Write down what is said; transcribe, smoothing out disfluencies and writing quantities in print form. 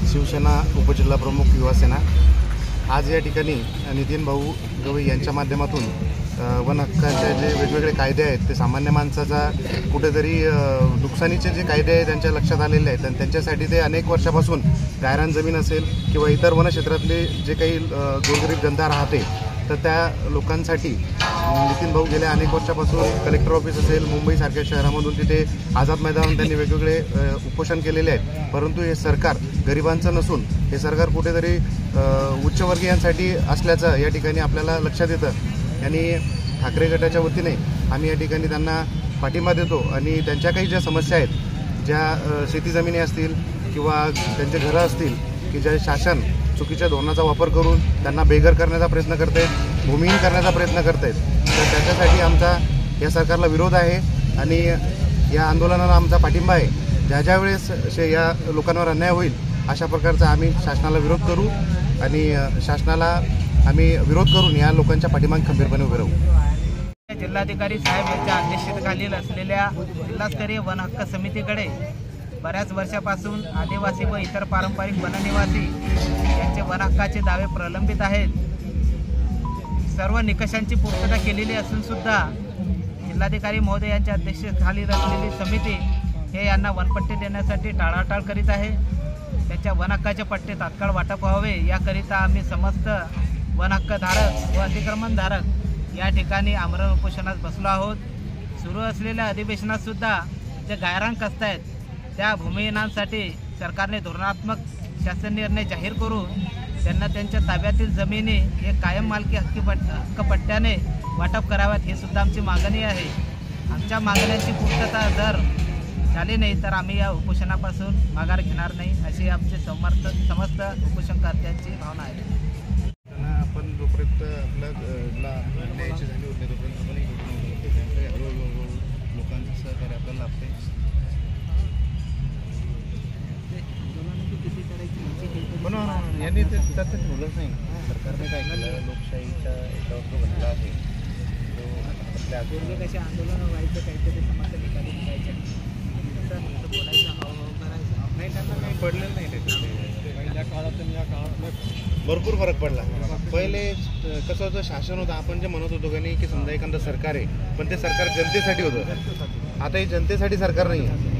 शिवसेना उपजिल्हाप्रमुख युवासेना आज या ठिकाणी नितीन भाऊ गवई यांच्या माध्यमातून वन हक्काचे जे वेगवेगळे कायदे आहेत ते सामान्य माणसाचा कुठेतरी नुकसानीचे जे कायदे आहेत त्यांच्या लक्षात आलेले आहेत आणि त्यांच्यासाठी ते अनेक वर्षापासून गायरान जमीन असेल किंवा इतर वनक्षेत्रातले जे काही गोरगरीब जनता राहते तर त्या लोकांसाठी नितीन भाऊ गेल्या अनेक वर्षापासून कलेक्टर ऑफिस असेल मुंबईसारख्या शहरामधून तिथे आझाद मैदानावर त्यांनी वेगवेगळे उपोषण केलेले आहेत। परंतु हे सरकार गरिबांचं नसून हे सरकार कुठेतरी उच्चवर्गीयांसाठी असल्याचं या ठिकाणी आपल्याला लक्षात येतं आणि ठाकरे गटाच्या वतीने आम्ही या ठिकाणी त्यांना पाठिंबा देतो आणि त्यांच्या काही ज्या समस्या आहेत ज्या शेती जमिनी असतील किंवा त्यांचे घरं असतील की ज्या शासन चुकीच्या धोरणाचा वापर करून त्यांना बेघर करण्याचा प्रयत्न करत आहेत, भूमिहीन करण्याचा प्रयत्न करत आहेत, तर त्याच्यासाठी आमचा या सरकारला विरोध आहे आणि या आंदोलनाला आमचा पाठिंबा आहे। ज्या वेळेस या लोकांवर अन्याय होईल अशा प्रकारचा आम्ही शासनाला विरोध करू आणि शासनाला आम्ही विरोध करून या लोकांच्या पाठीमागे खंबीरपणे उभे राहू। जिल्हाधिकारी साहेब यांच्या अध्यक्षतेखाली असलेल्या जिल्हास्तरीय वन हक्क समितीकडे बऱ्याच वर्षापासून आदिवासी व इतर पारंपरिक वननिवासी यांचे वन हक्काचे दावे प्रलंबित आहेत। सर्व निकषांची पूर्तता केलेली असून सुद्धा जिल्हाधिकारी महोदय यांच्या अध्यक्षतेखाली असलेली समिती हे यांना वनपट्टे देण्यासाठी टाळाटाळ करीत आहे। त्याच्या वन हक्काचे पट्टे तात्काळ वाटप व्हावे याकरिता आम्ही समस्त वन हक्कधारक व अतिक्रमणधारक या ठिकाणी आमरण उपोषणास बसलो आहोत। सुरू असलेल्या अधिवेशनात सुद्धा जे गायरान कस्त आहेत त्या भूमिहीनांसाठी सरकारने धोरणात्मक शासन निर्णय जाहीर करून त्यांना त्यांच्या ताब्यातील जमिनी हे कायम मालकी हक्कपट्ट्याने वाटप कराव्यात ही सुद्धा आमची मागणी आहे। आमच्या मागण्यांची पूर्तता जर झाली नाही तर आम्ही या उपोषणापासून माघार घेणार नाही अशी आमची समस्त उपोषणकर्त्यांची भावना आहे। आपण जोपर्यंत आपल्या न्यायाची झाली होती तोपर्यंत आपण लोकांचं सहकार्य आपल्याला लाभते। यांनी ते त्यात ठेवलंच नाही। सरकारने काय केलं लोकशाहीच्या याच्यावर जो घटला आहे तो आपल्या पूर्वी कसे आंदोलन व्हायचं काहीतरी समस्या निकाली निघायच्या बोलायचं करायचं नाही त्यांना काही पडलेलं नाही ते पहिल्या काळात आणि या काळात भरपूर फरक पडला। पहिले कसं होतं शासन होतं आपण जे म्हणत होतो की नाही की समजा एखादं सरकार आहे पण ते सरकार जनतेसाठी होतं, आता हे जनतेसाठी सरकार नाही आहे।